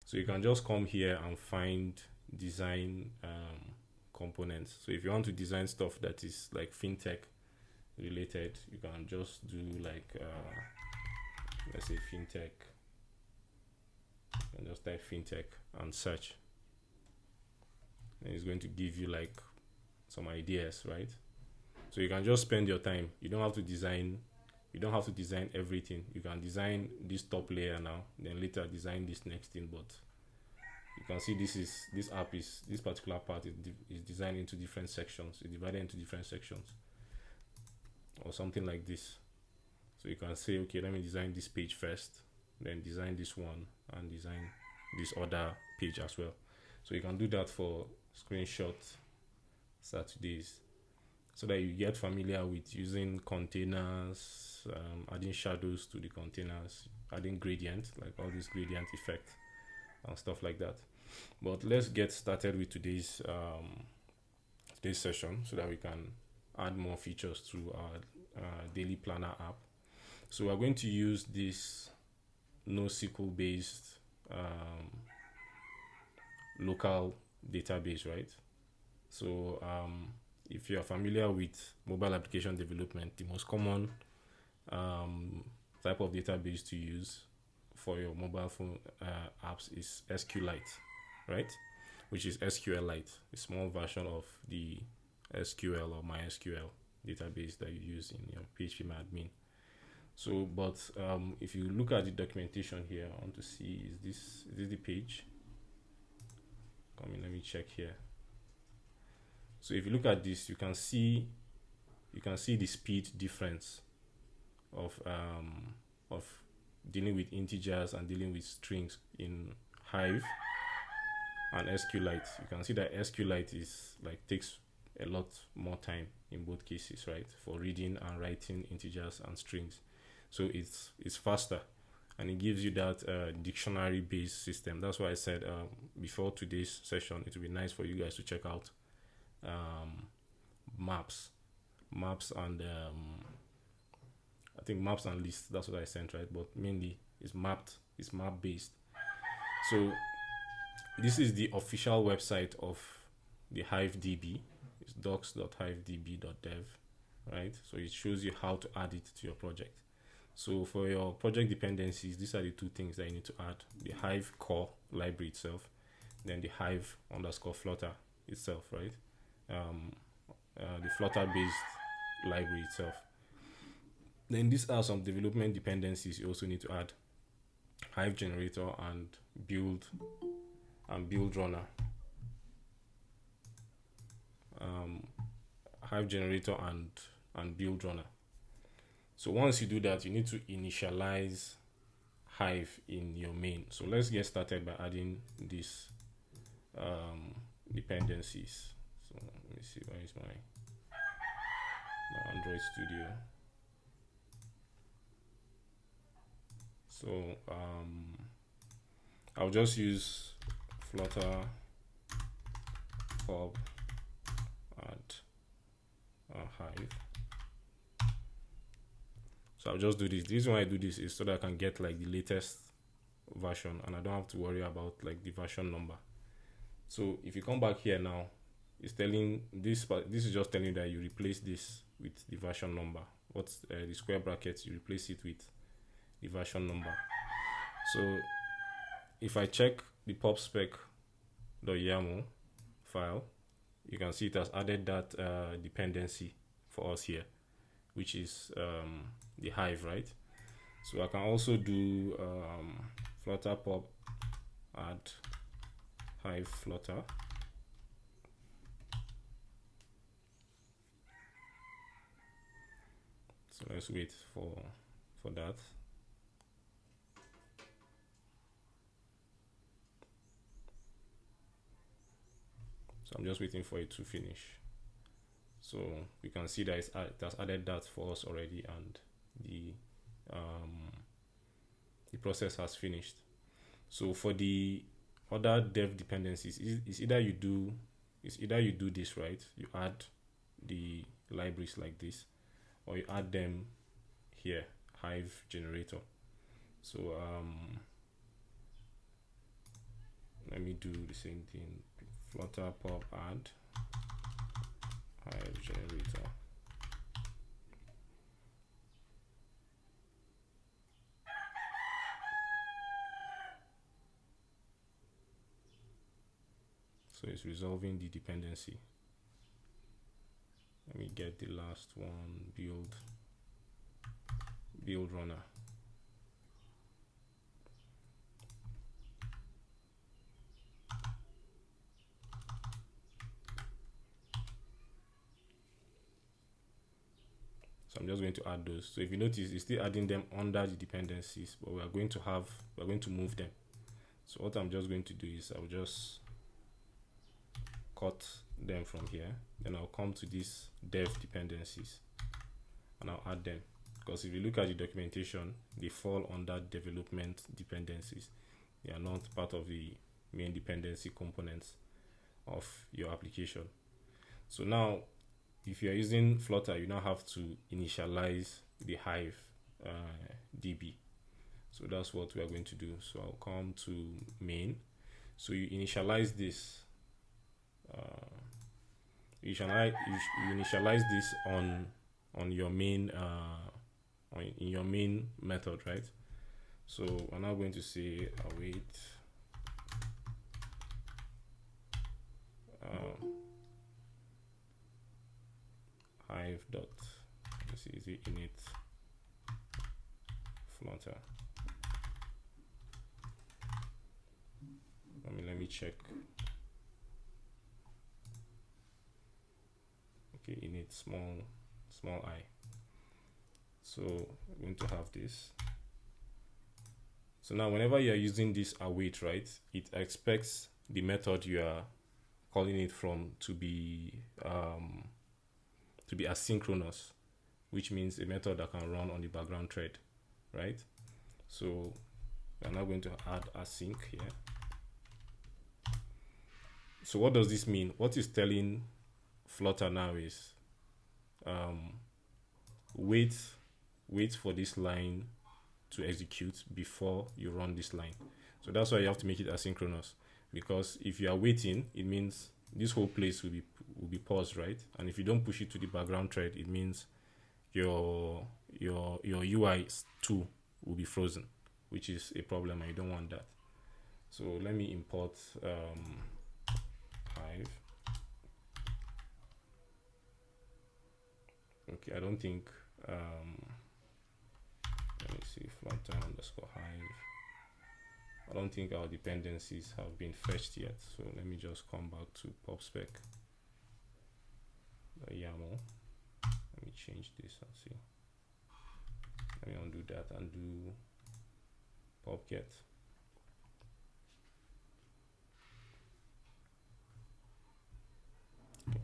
So you can just come here and find design components. So if you want to design stuff that is like fintech related, you can just do like let's say fintech, and just type fintech and search, and it's going to give you like some ideas, right? So you can just spend your time. You don't have to design everything. You can design this top layer now, then later design this next thing. But you can see this particular part is designed into different sections. It's divided into different sections or something like this. So you can say, okay, let me design this page first, then design this one, and design this other page as well. So you can do that for screenshot Saturdays, so that you get familiar with using containers, adding shadows to the containers, adding gradient, like all these gradient effects and stuff like that. But let's get started with today's session, so that we can add more features to our daily planner app. So we're going to use this NoSQL based local database, right? So if you are familiar with mobile application development, the most common type of database to use for your mobile phone apps is SQLite, right? Which is SQLite, a small version of the SQL or MySQL database that you use in your PHP So, but if you look at the documentation here, I want to see, is this the page? Come in, let me check here. So if you look at this, you can see the speed difference of dealing with integers and dealing with strings in Hive and SQLite. You can see that SQLite is like takes a lot more time in both cases, right? For reading and writing integers and strings. So it's faster, and it gives you that dictionary based system. That's why I said before today's session, it would be nice for you guys to check out maps and I think maps and lists. That's what I sent, right? But mainly it's map based. So this is the official website of the Hive DB. It's docs.hivedb.dev, right? So it shows you how to add it to your project. So for your project dependencies, these are the two things that you need to add: the Hive core library itself, then the Hive _ Flutter itself, right? The Flutter based library itself. Then these are some development dependencies you also need to add: Hive generator and build runner. Hive generator and build runner. So once you do that, you need to initialize Hive in your main. So let's get started by adding these dependencies. So let me see, where is my Android Studio? So I'll just use Flutter pub add Hive. So I'll just do this. The reason why I do this is so that I can get like the latest version, and I don't have to worry about like the version number. So if you come back here now, it's telling this is just telling you that you replace this with the version number. What's the square brackets? You replace it with the version number. So if I check the popspec.yaml file, you can see it has added that dependency for us here, which is the Hive, right? So I can also do Flutter pub add Hive Flutter. So let's wait for that. So I'm just waiting for it to finish. So we can see that it has added that for us already, and the process has finished. So for the other dev dependencies, it's either you do this, right? You add the libraries like this, or you add them here, Hive generator. So let me do the same thing. Flutter pop add Hive generator. So it's resolving the dependency. Let me get the last one, build runner. So I'm just going to add those. So if you notice, it's still adding them under the dependencies, but we're going to move them. So what I'm just going to do is I'll just cut them from here. Then I'll come to these dev dependencies and I'll add them. Because if you look at the documentation, they fall under development dependencies. They are not part of the main dependency components of your application. So now, if you're using Flutter, you now have to initialize the Hive DB. So that's what we are going to do. So I'll come to main. So you initialize this. You initialize this on your main in your main method, right? So I'm now going to say await Hive Dot. This is the init Flutter. Let me check. Okay, init small I. So we're going to have this. So now whenever you're using this await, right, it expects the method you are calling it from to be asynchronous, which means a method that can run on the background thread, right? So we're now going to add async here. So what does this mean? What is telling Flutter now is wait for this line to execute before you run this line. So that's why you have to make it asynchronous, because if you are waiting, it means this whole place will be paused, right? And if you don't push it to the background thread, it means your UI too will be frozen, which is a problem, and you don't want that. So let me import Hive. Okay, I don't think let me see, Flutter underscore Hive. I don't think our dependencies have been fetched yet. So let me just come back to pop spec, the YAML. Let me change this and see. Let me undo that and do pop get. Okay.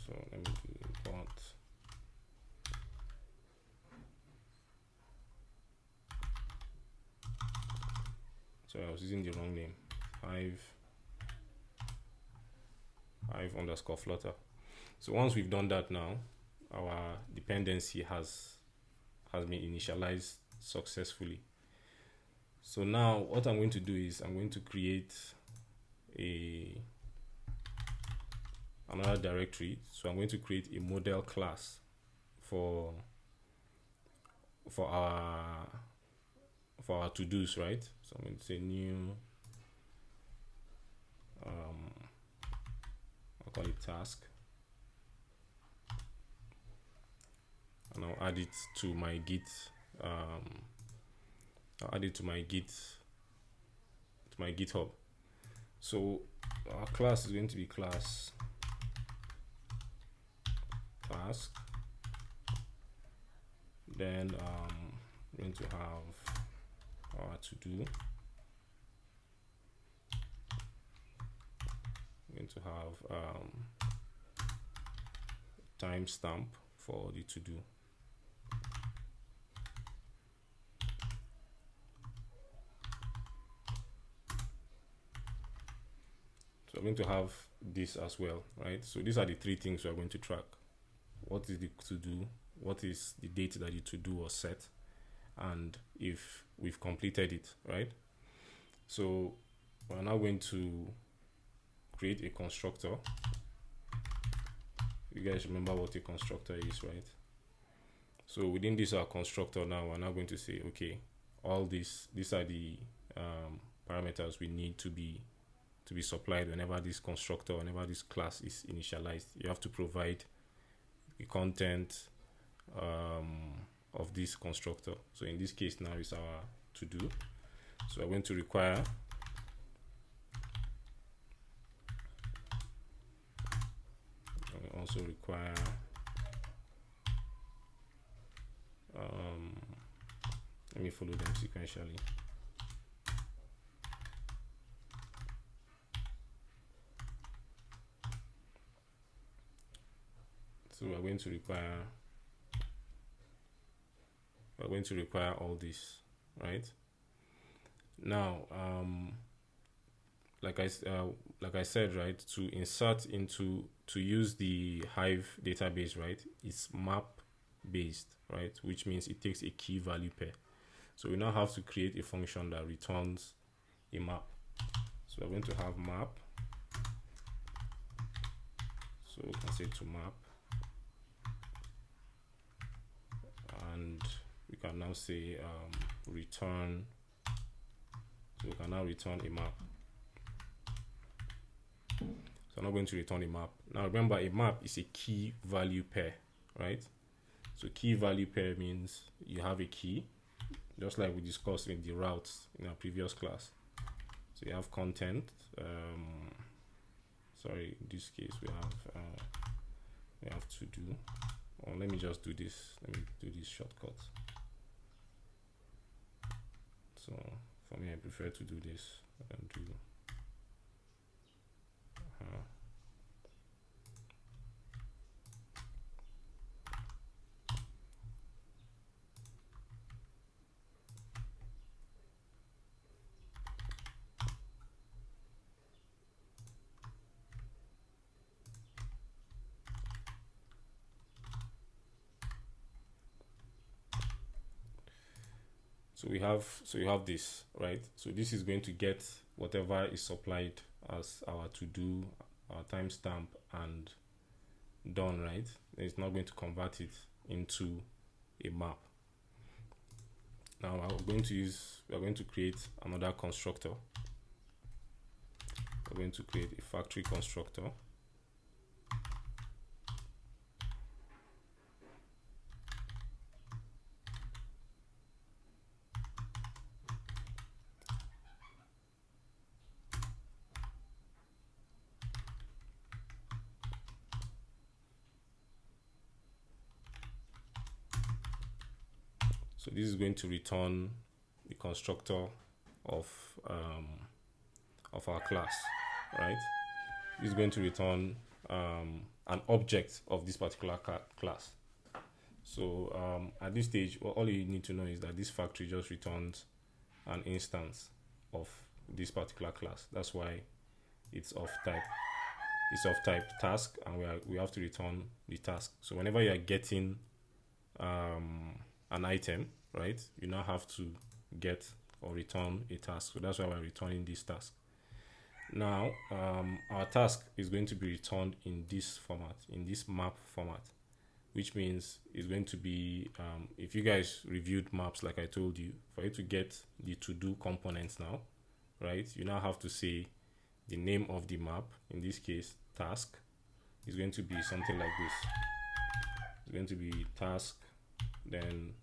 So let me do import. So I was using the wrong name. Hive underscore Flutter. So once we've done that now, our dependency has been initialized successfully. So now what I'm going to do is I'm going to create another directory. So I'm going to create a model class for our to-dos, right? So I'm going to say new, I'll call it task, and I'll add it to my Git. I'll add it to my GitHub. So our class is going to be class task. Then we're going to have our to do. We're going to have timestamp for the to do. So we're going to have this as well, right? So these are the three things we're going to track. What is the to do? What is the date that the to do was set? And if we've completed it, right? So we're now going to create a constructor. You guys remember what a constructor is, right? So within this our constructor, now we're now going to say, okay, all these are the parameters we need to be supplied whenever this constructor, whenever this class is initialized. You have to provide the content of this constructor. So in this case now is our to do. So we're going to require also require let me follow them sequentially. So we're going to require all this, right? Now like I said, right, to insert into, to use the Hive database, right, it's map based, right, which means it takes a key value pair. So we now have to create a function that returns a map. So we're going to have map. So we can say to map, and we can now say return. So we can now return a map. So I'm not going to return a map. Now remember, a map is a key value pair, right? So key value pair means you have a key, just like we discussed in the routes in our previous class. So you have content. Sorry, in this case we have to do. Or let me just do this. Let me do this shortcut. So for me, I prefer to do this and do. So you have this, right? So this is going to get whatever is supplied as our to do, our timestamp, and done, right? It's not going to convert it into a map. Now we're going to create another constructor. We're going to create a factory constructor. So this is going to return the constructor of our class, right? This is going to return an object of this particular class. So at this stage, all you need to know is that this factory just returns an instance of this particular class. That's why it's of type. It's of type task, and we have to return the task. So whenever you are getting an item, right, you now have to get or return a task. So that's why we're returning this task. Now our task is going to be returned in this format, in this map format, which means it's going to be if you guys reviewed maps, like I told you, for you to get the to do components now, right, you now have to say the name of the map. In this case, task is going to be something like this. It's going to be task, then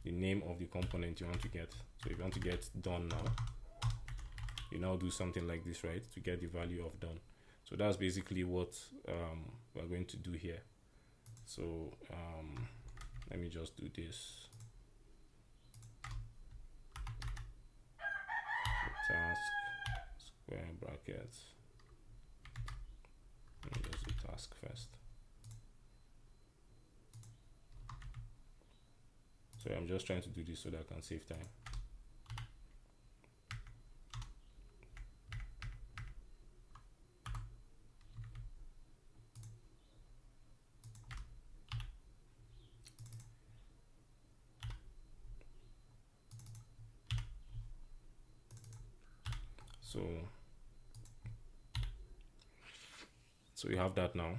the name of the component you want to get. So if you want to get done now, you now do something like this, right, to get the value of done. So that's basically what we're going to do here. So let me just do this. Task square brackets. Let me just do task first. So I'm just trying to do this so that I can save time. So we have that now.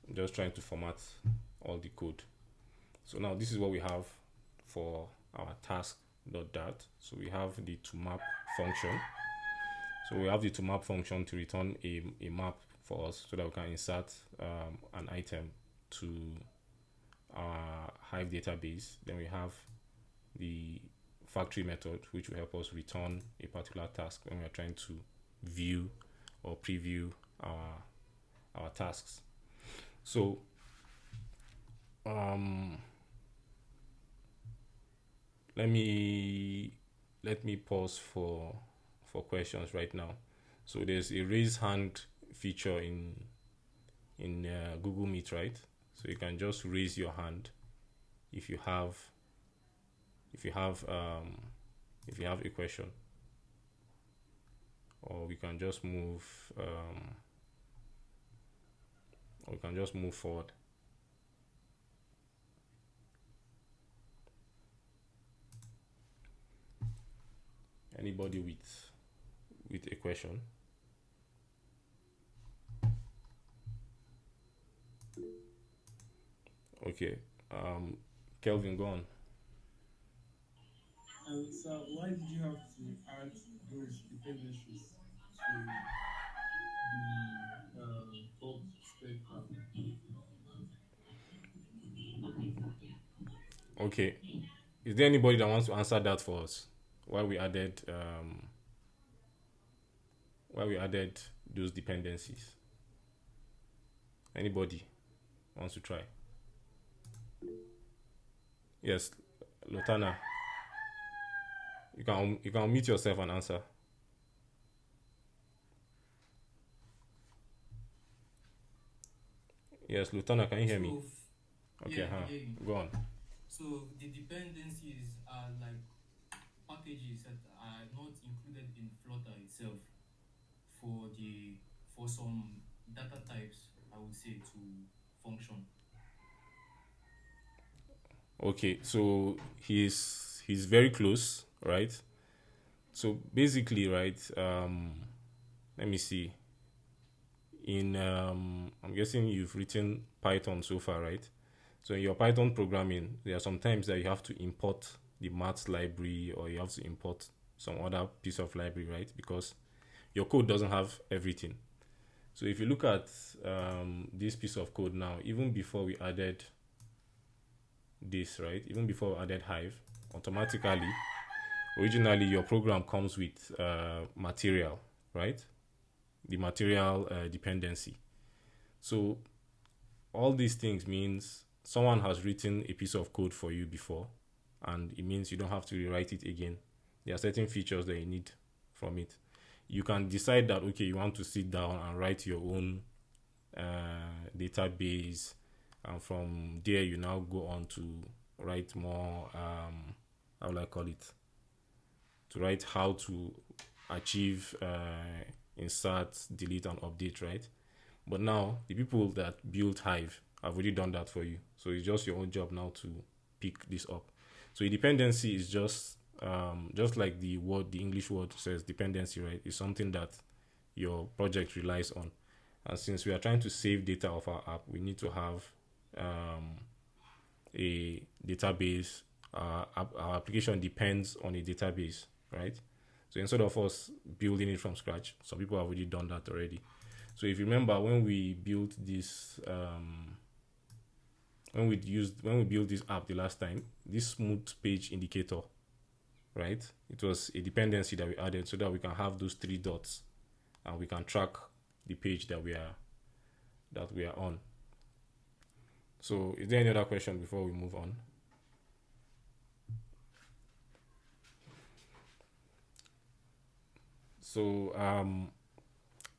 I'm just trying to format all the code. So now this is what we have for our task.dat. So we have the toMap function. So we have the toMap function to return a map for us so that we can insert an item to our Hive database. Then we have the factory method, which will help us return a particular task when we are trying to view or preview our tasks. So let me pause for questions right now. So there's a raise hand feature in Google Meet, right? So you can just raise your hand if you have a question, or we can just move forward. Anybody with a question? Okay, Kelvin, go on. So why did you have to add those dependencies to the top spec app? Okay, is there anybody that wants to answer that for us? Why we added those dependencies? Anybody wants to try? Yes, Lotana, you can unmute yourself and answer. Yes, Lutana, can you hear me? Okay, yeah, I can hear you. Go on. So the dependencies are like packages that are not included in Flutter itself for some data types, I would say, to function. Okay, so he's very close, right? So basically, right, let me see. In I'm guessing you've written Python so far, right? So in your Python programming, there are some times that you have to import the maths library, or you have to import some other piece of library, right? Because your code doesn't have everything. So if you look at this piece of code now, even before we added this, right? Even before we added Hive, automatically, originally your program comes with material, right? The material dependency. So all these things means someone has written a piece of code for you before, and it means you don't have to rewrite it again. There are certain features that you need from it. You can decide that, okay, you want to sit down and write your own database, and from there you now go on to write more how will I call it, to write how to achieve insert, delete, and update, right? But now the people that built Hive have already done that for you, so it's just your own job now to pick this up. So a dependency is just like the English word says, dependency, right? It's something that your project relies on. And since we are trying to save data of our app, we need to have a database. Our application depends on a database, right? So instead of us building it from scratch, some people have already done that already. So if you remember, when we built this when we built this app the last time, this smooth page indicator, right? It was a dependency that we added so that we can have those 3 dots and we can track the page that we are on. So is there any other question before we move on? So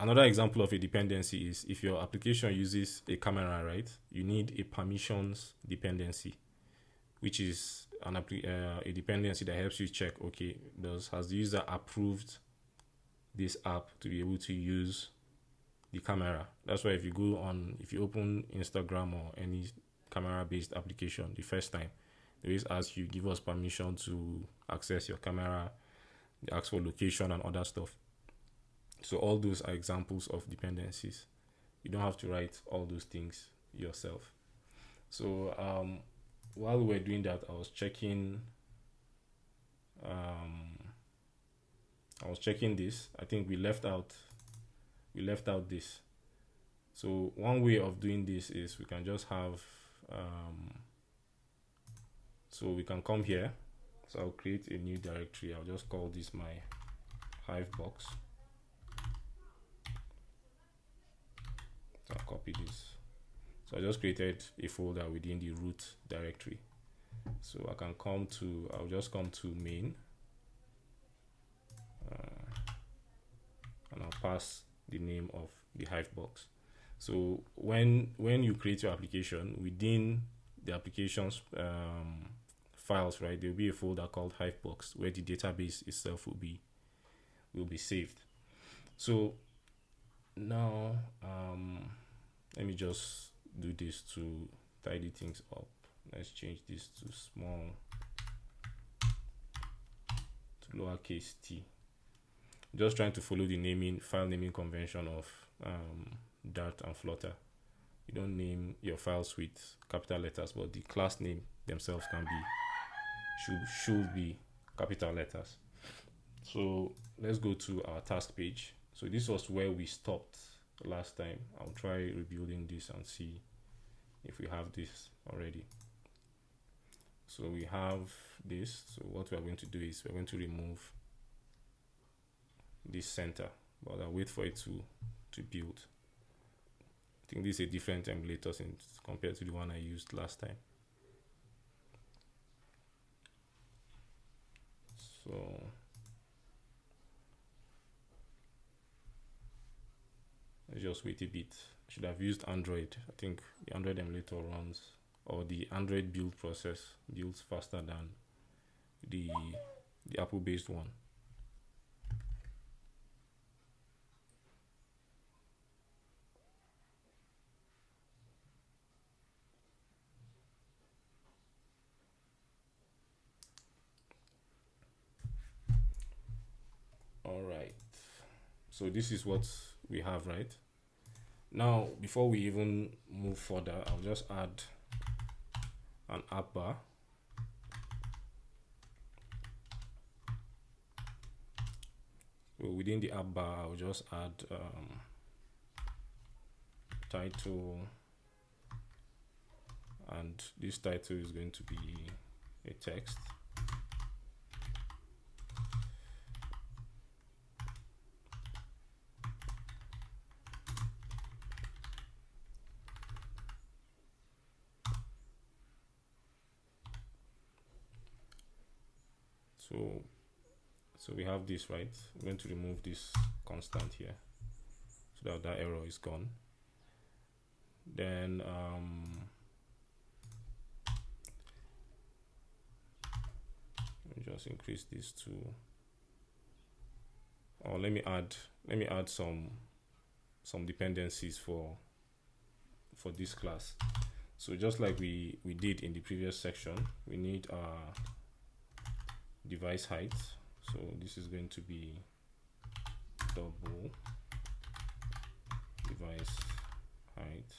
another example of a dependency is if your application uses a camera, right? You need a permissions dependency, which is a dependency that helps you check, okay, has the user approved this app to be able to use the camera? That's why if you open Instagram or any camera-based application the first time, It always asks you, give us permission to access your camera. They ask for location and other stuff. So all those are examples of dependencies. You don't have to write all those things yourself. So while we were doing that, I was checking this. I think we left out this. So one way of doing this is we can just have so we can come here. So I'll create a new directory. I'll just call this my Hive box. So I'll copy this. So I just created a folder within the root directory. So I can I'll just come to main, and I'll pass the name of the Hive box. So when you create your application, within the application's files, right, there'll be a folder called Hive box where the database itself will be saved. So now let me just do this to tidy things up. Let's change this to small, to lowercase t. Just trying to follow the file naming convention of Dart and Flutter. You don't name your files with capital letters, but the class name themselves should be capital letters. So let's go to our task page. So this was where we stopped last time. I'll try rebuilding this and see if we have this already. So we have this. So what we are going to do is we're going to remove this center, but I'll wait for it to build. I think this is a different emulator compared to the one I used last time. So let's just wait a bit. I should have used Android. I think the Android emulator runs, or the Android build process builds faster than the Apple based one. All right, so this is what we have right now. Before we even move further, I'll just add an app bar. So within the app bar, I'll just add title, and this title is going to be a text. So we have this, right? I'm going to remove this constant here so that error is gone. Then let me just increase this to, or let me add some dependencies for this class. So just like we did in the previous section, we need our device height. So this is going to be double device height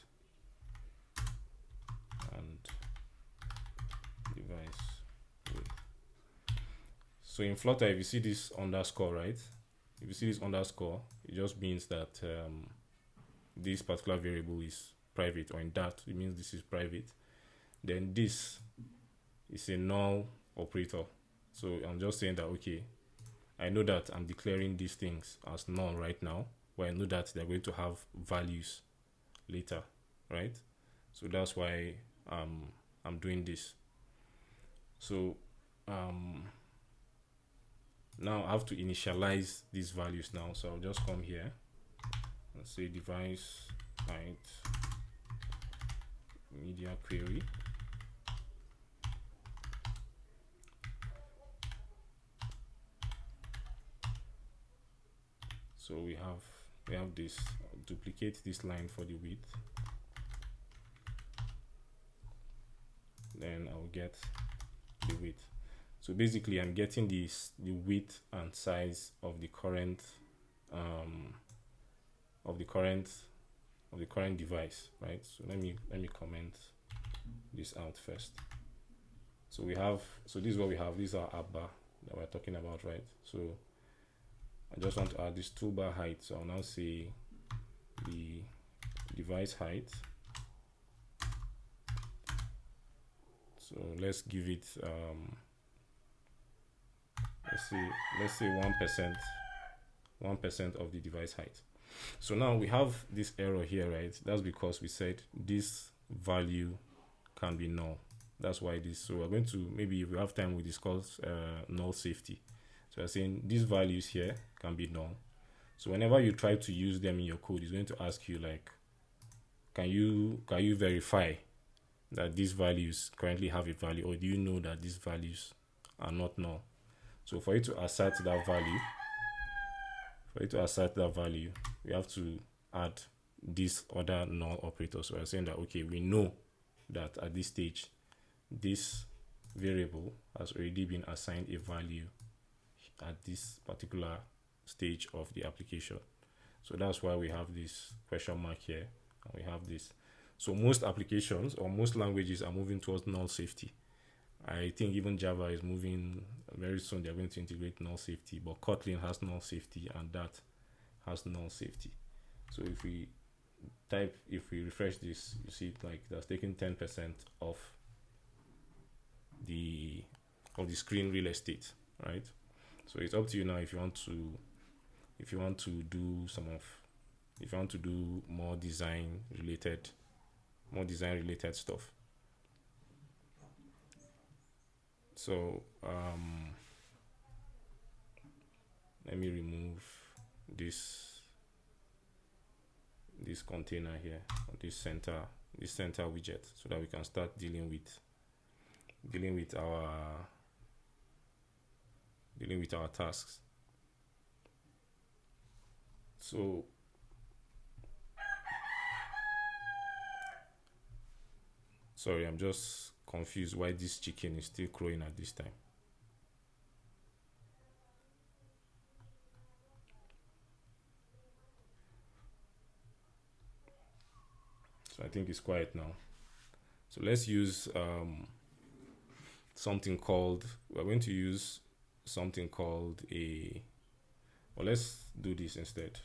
and device width. So in Flutter, if you see this underscore, right? If you see this underscore, it just means that this particular variable is private, or in Dart, it means this is private. Then this is a null operator. So I'm just saying that, okay, I know that I'm declaring these things as null right now, but I know that they're going to have values later, right? So that's why I'm doing this. So now I have to initialize these values now. So I'll just come here and say device height media query. So we have this. I'll duplicate this line for the width. Then I'll get the width. So basically I'm getting the width and size of the current device, right? So let me comment this out first. So this is what we have. These are app bar that we're talking about, right? So I just want to add this toolbar height. So I'll now say the device height. So let's give it let's say 1% of the device height. So now we have this error here, right? That's because we said this value can be null. That's why this. So we're going to, maybe if we have time, we discuss null safety. So we're saying these values here can be null. So whenever you try to use them in your code, it's going to ask you like, can you verify that these values currently have a value, or do you know that these values are not null? So for you to assert that value, we have to add this other null operator. So we're saying that, okay, we know that at this stage, this variable has already been assigned a value at this particular stage of the application. So that's why we have this question mark here, and we have this. So most applications or most languages are moving towards null safety. I think even Java is moving very soon. They're going to integrate null safety, but Kotlin has null safety and that has null safety. So if we refresh this, you see it like that's taking 10% off the screen real estate, right? So it's up to you now if you want to do more design related stuff. So let me remove this container here, or this center widget, so that we can start dealing with our tasks. So sorry, I'm just confused why this chicken is still crowing at this time. So I think it's quiet now. So let's use we're going to use something called let's do this instead.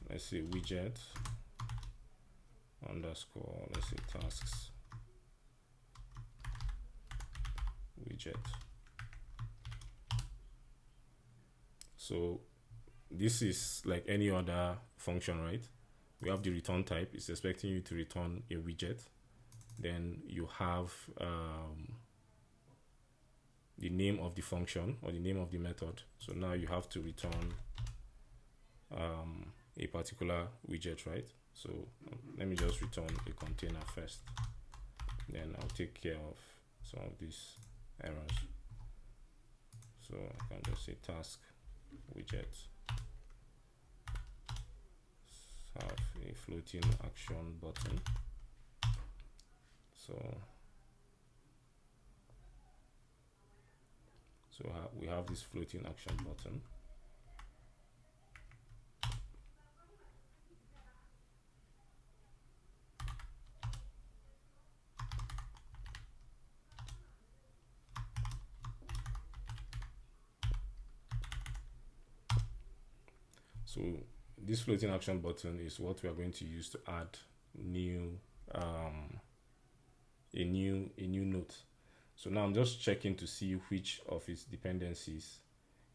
Let's say widget underscore, let's say tasks widget. So this is like any other function, right? We have the return type. It's expecting you to return a widget. Then you have the name of the function or the name of the method. So now you have to return a particular widget, right? So let me just return a container first. Then I'll take care of some of these errors. So I can just say task widget have a floating action button. So we have this floating action button. So this floating action button is what we are going to use to add a new note. So now I'm just checking to see which of its dependencies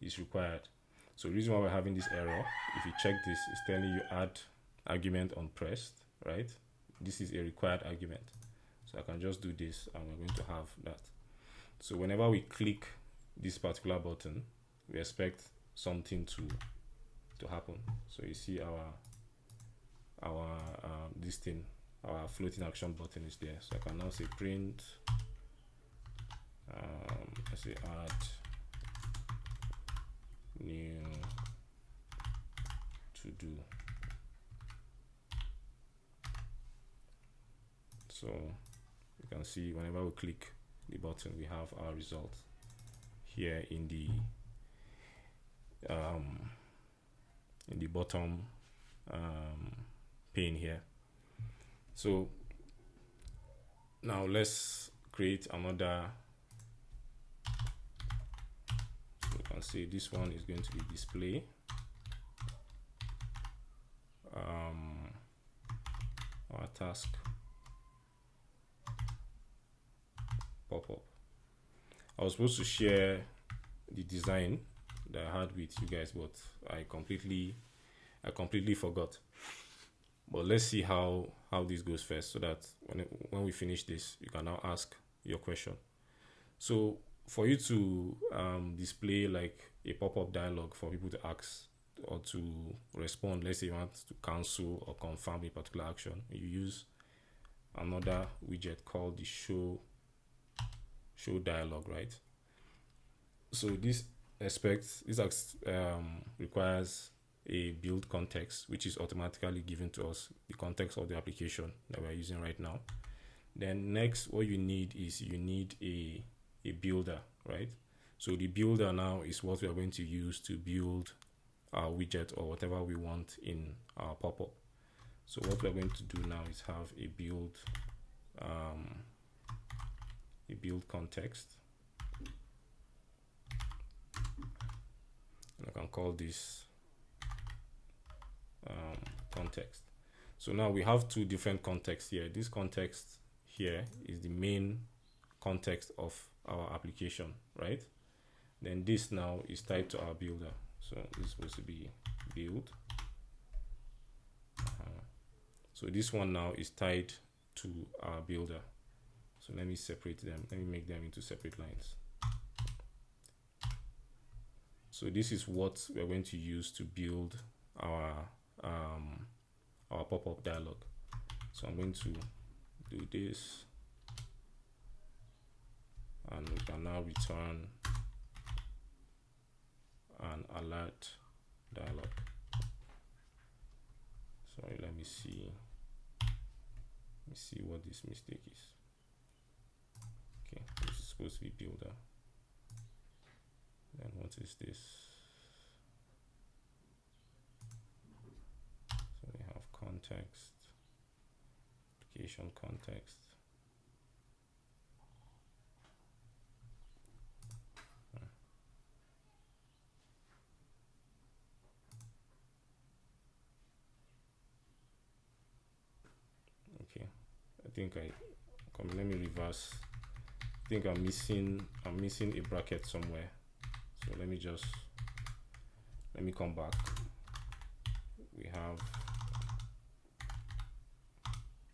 is required. So the reason why we're having this error, if you check this, it's telling you add argument on pressed, right? This is a required argument. So I can just do this and we're going to have that. So whenever we click this particular button, we expect something to happen. So you see our floating action button is there. So I can now say print, let's say add new to do. So you can see whenever we click the button, we have our result here in the bottom pane here. So now let's create another. So you can see this one is going to be display. Our task pop-up. I was supposed to share the design that I had with you guys, but I completely forgot. But let's see how this goes first, so that when we finish this, you can now ask your question. So for you to display like a pop-up dialog for people to ask or to respond, let's say you want to cancel or confirm a particular action, you use another widget called the show dialog, right? So this requires a build context, which is automatically given to us, the context of the application that we're using right now. Then next, what you need is a builder, right? So the builder now is what we are going to use to build our widget or whatever we want in our pop-up. So what we're going to do now is have a build context. And I can call this context. So now we have two different contexts here. This context here is the main context of our application, right? Then this now is tied to our builder. So this is supposed to be build. So this one now is tied to our builder. So let me separate them. Let me make them into separate lines. So this is what we're going to use to build our pop-up dialog. So I'm going to do this, and we can now return an alert dialog. Sorry, let me see what this mistake is. Okay, this is supposed to be builder. Then what is this? So we have context, application context. Okay, let me reverse. I think I'm missing a bracket somewhere. So let me come back. We have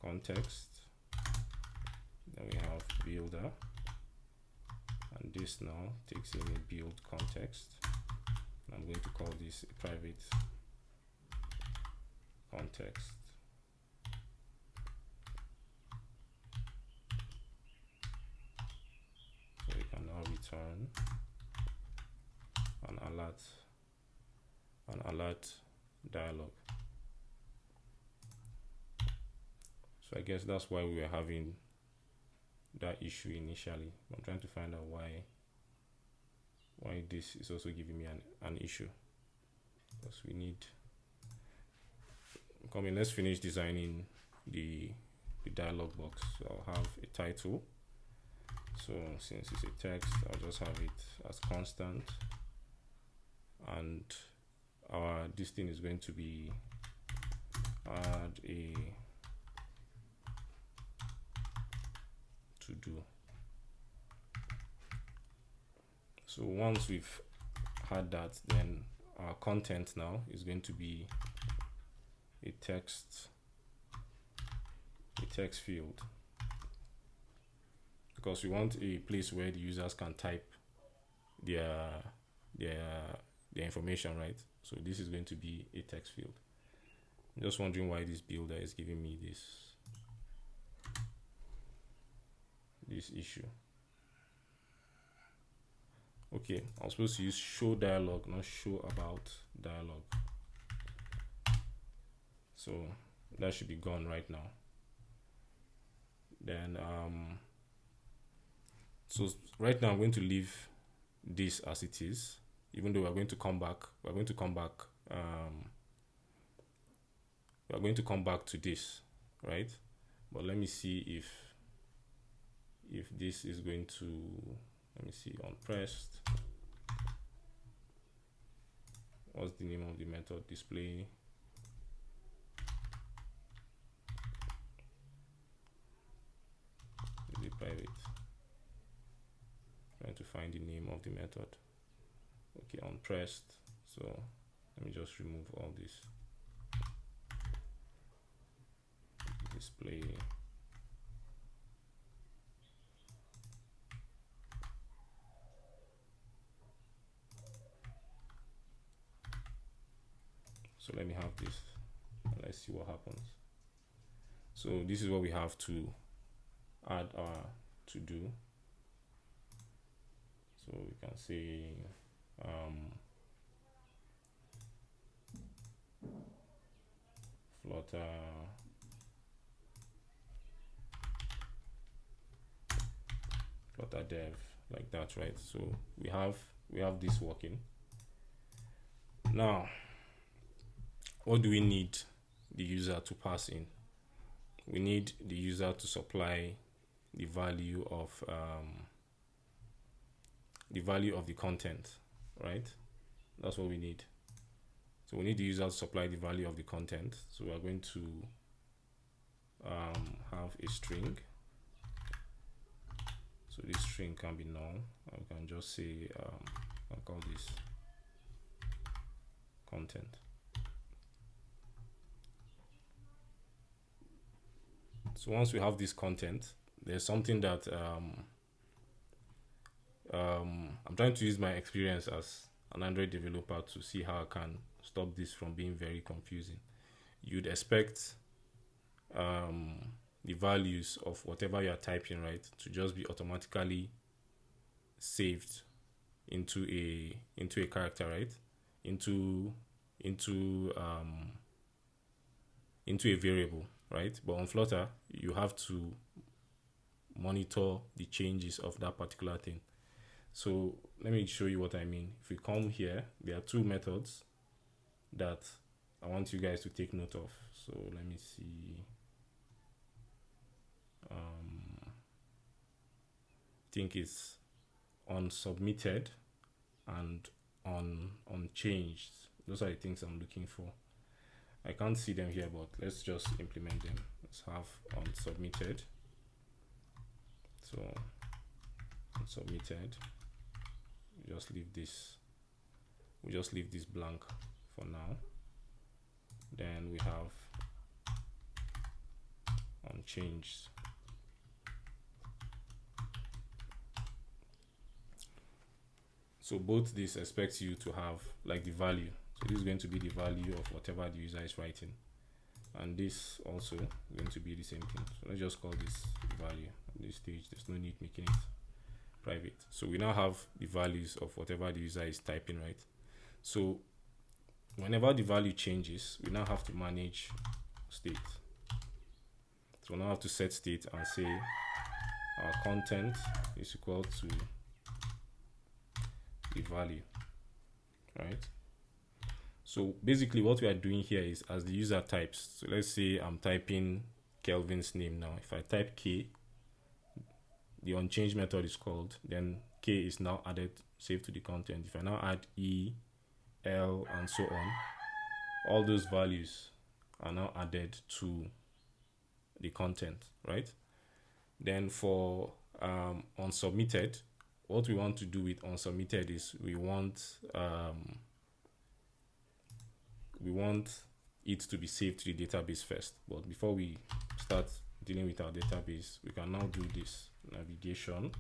context, then we have builder, and this now takes in a build context. I'm going to call this a private context. So we can now return an alert dialog. So I guess that's why we were having that issue initially. I'm trying to find out why this is also giving me an issue, because we need let's finish designing the dialog box. So I'll have a title. So since it's a text, I'll just have it as constant, and this thing is going to be add a to do. So once we've had that, then our content now is going to be a text field, because we want a place where the users can type their information, right? So this is going to be a text field. I'm just wondering why this builder is giving me this issue. Okay, I was supposed to use show dialog, not show about dialog. So that should be gone right now. Then So right now I'm going to leave this as it is, even though we're going to come back. We're going to come back. We're going to come back to this, right? But let me see if this is going to, let me see, on pressed. What's the name of the method? Display. Is it private? Trying to find the name of the method. Okay, on pressed. So let me just remove all this. Display. So let me have this. Let's see what happens. So this is what we have to add our to do. So we can say Flutter dev, like that, right? So we have this working. Now, what do we need the user to pass in? We need the user to supply the value of the content, right? That's what we need. So we need the user to supply the value of the content. So we are going to have a string. So this string can be null. I can just say I'll call this content. So once we have this content, there's something that I'm trying to use my experience as an Android developer to see how I can stop this from being very confusing. You'd expect the values of whatever you're typing, right, to just be automatically saved into a character, right, into a variable, right? But on Flutter, you have to monitor the changes of that particular thing. So let me show you what I mean. If we come here, there are two methods that I want you guys to take note of. So let me see. I think it's on submitted and on unchanged. Those are the things I'm looking for. I can't see them here, but let's just implement them. Let's have on submitted. So on submitted, we just leave this blank for now. Then we have unchanged. So both this expects you to have like the value. So this is going to be the value of whatever the user is writing. And this also is going to be the same thing. So let's just call this value at this stage. There's no need making it private. So we now have the values of whatever the user is typing, right? So whenever the value changes, we now have to manage state. So we now have to set state and say our content is equal to the value, right? So basically what we are doing here is as the user types, so let's say I'm typing Kelvin's name now. If I type K, the unchanged method is called, then K is now added, saved to the content. If I now add E, L, and so on, all those values are now added to the content, right? Then for unsubmitted, what we want to do with unsubmitted is we want it to be saved to the database first. But before we start dealing with our database, we can now do this navigation,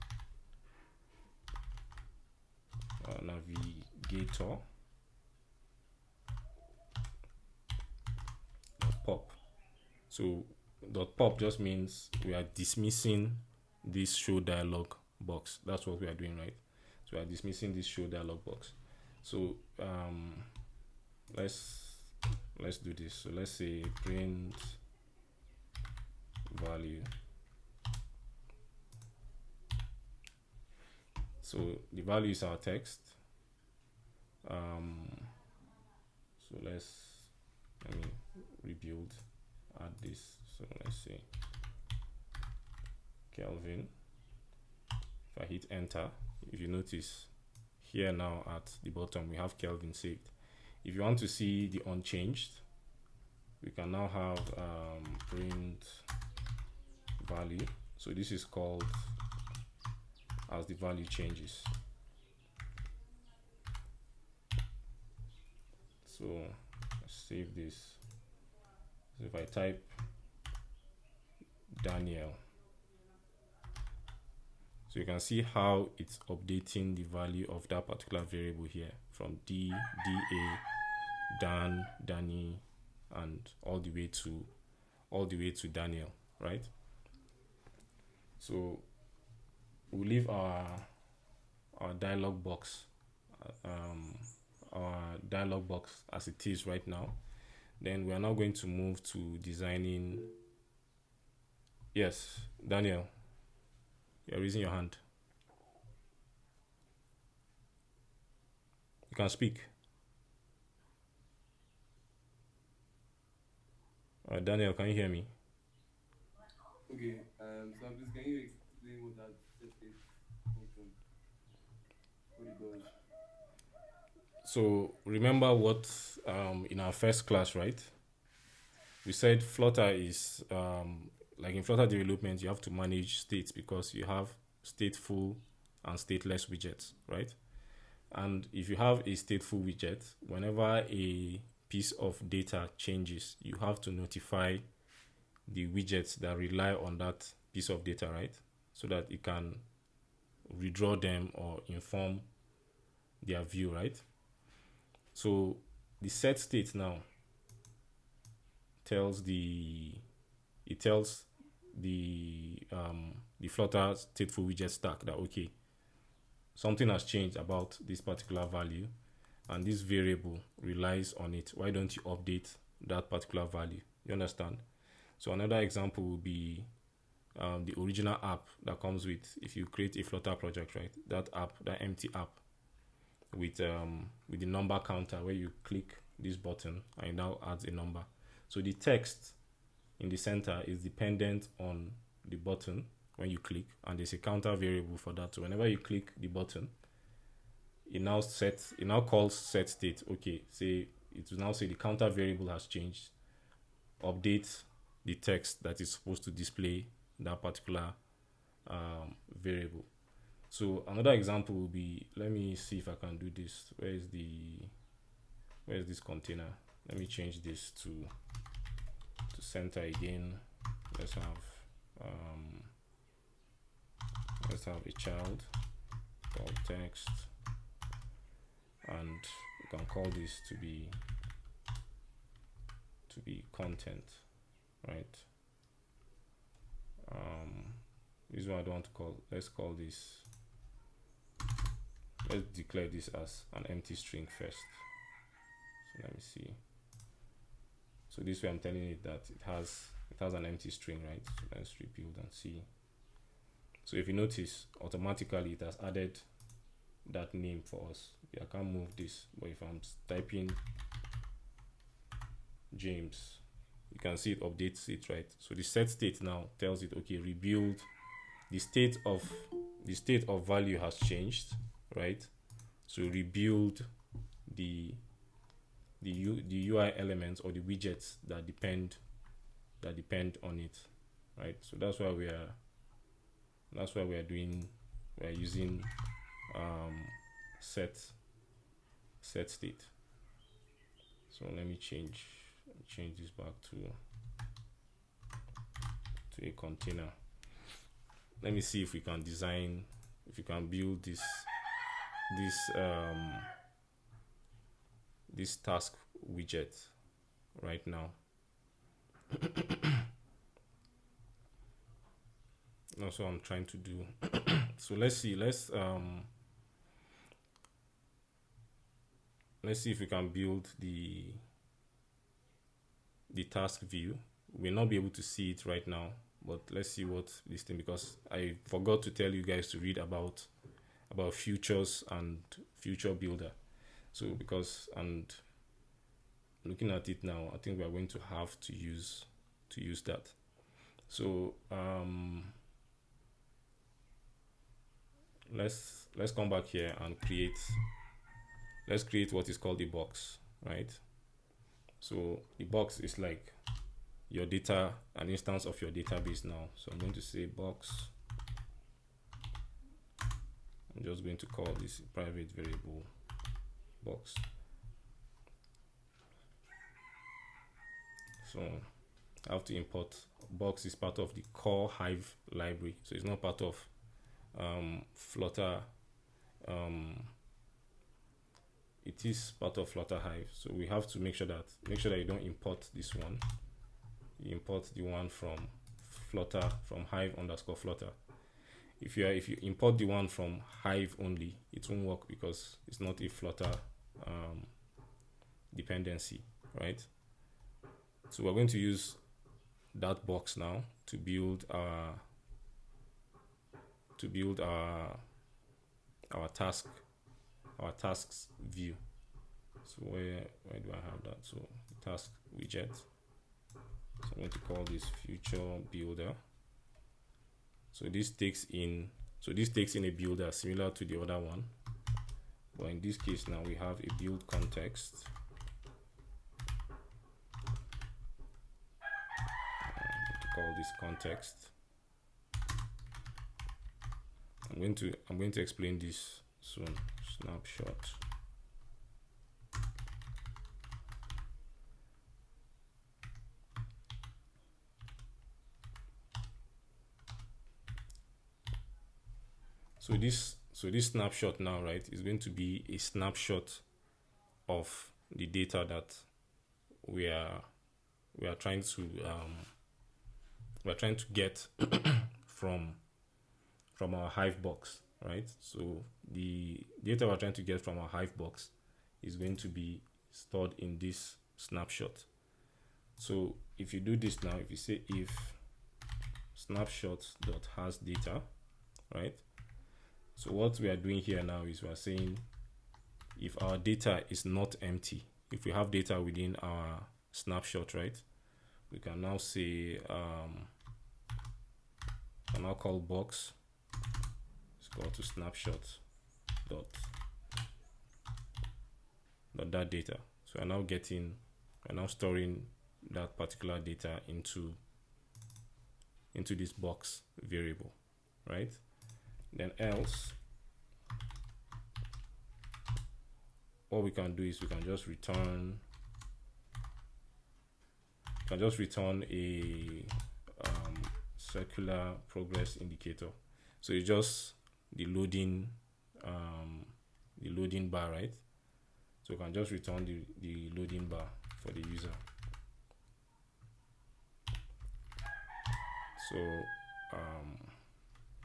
navigator pop. So .pop just means we are dismissing this show dialog box. That's what we are doing, right? So we are dismissing this show dialog box. So let's do this. So let's say print value So the value is our text. So let me rebuild, add this. So let's say Kelvin. If I hit enter, if you notice here now at the bottom we have Kelvin saved. If you want to see the unchanged, we can now have print value. So this is called as the value changes. So let's save this. So if I type Daniel, so you can see how it's updating the value of that particular variable here from D, DA, Dan, Danny, and all the way to Daniel, right? So we'll leave our dialog box as it is right now. Then we are now going to move to designing. Yes, Daniel, you're raising your hand. You can speak. Daniel, can you hear me? Okay, so please can you explain what that set state function, what it does? So remember what in our first class, right? We said Flutter is like in Flutter development, you have to manage states because you have stateful and stateless widgets, right? And if you have a stateful widget, whenever a piece of data changes, you have to notify the widgets that rely on that piece of data, right? So that it can redraw them or inform their view, right? So the set state now tells the Flutter stateful widget stack that okay, something has changed about this particular value and this variable relies on it. Why don't you update that particular value? You understand? So another example will be the original app that comes with, if you create a Flutter project, right? That app, that empty app with the number counter where you click this button and it now adds a number. So the text in the center is dependent on the button when you click, and there's a counter variable for that. So whenever you click the button, it now calls set state. Okay, say it will now say the counter variable has changed. Update the text that is supposed to display that particular variable. So another example will be, let me see if I can do this. Where is this container? Let me change this to center again. Let's have a child called text, and we can call this to be content, right? This one I don't want to call. Let's declare this as an empty string first. So let me see. So this way I'm telling it that it has an empty string, right? So let's rebuild and see. So if you notice, automatically it has added that name for us. I can't move this, but if I'm typing James, you can see it updates it, right? So the set state now tells it, okay, rebuild. The state of value has changed, right? So rebuild the UI elements or the widgets that depend on it, right? So that's why we're using set state. So let me change this back to a container. Let me see if we can build this task widget right now. That's what I'm trying to do. So let's see if we can build the task view. We'll not be able to see it right now, but let's see what this thing, because I forgot to tell you guys to read about about futures and future builder. So and looking at it now, I think we are going to have to use that. So let's come back here and let's create what is called the box, right? So the box is like your data, an instance of your database now. So I'm going to say box. I'm just going to call this private variable box. So I have to import box is part of the core Hive library, so it's not part of Flutter. It is part of Flutter Hive, so we have to make sure that you don't import this one. You import the one from Flutter, from Hive_Flutter. If you import the one from Hive only, it won't work because it's not a Flutter dependency, right? So we're going to use that box now to build our tasks view. So where do I have that? So Task Widget. So I'm going to call this future builder. So this takes in a builder similar to the other one, but in this case now we have a build context. I'm going to call this context. I'm going to explain this soon. Snapshot. So this snapshot now, right, is going to be a snapshot of the data that we are trying to get from our Hive box, right? So the data we're trying to get from our Hive box is going to be stored in this snapshot. So if you do this now, if you say if snapshot.hasData, right? So what we are doing here now is we are saying if our data is not empty, if we have data within our snapshot, right, we can now say can now call box is equal to snapshot dot that data. So we're now storing that particular data into this box variable, right? Then else, what we can do is we can just return a circular progress indicator. So it's just the loading bar, right? So we can just return the loading bar for the user. So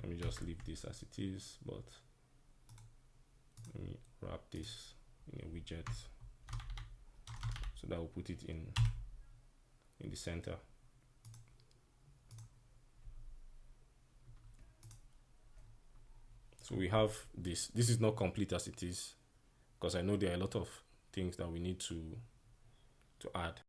let me just leave this as it is, but let me wrap this in a widget so that will put it in the center. So we have this. This is not complete as it is because I know there are a lot of things that we need to add.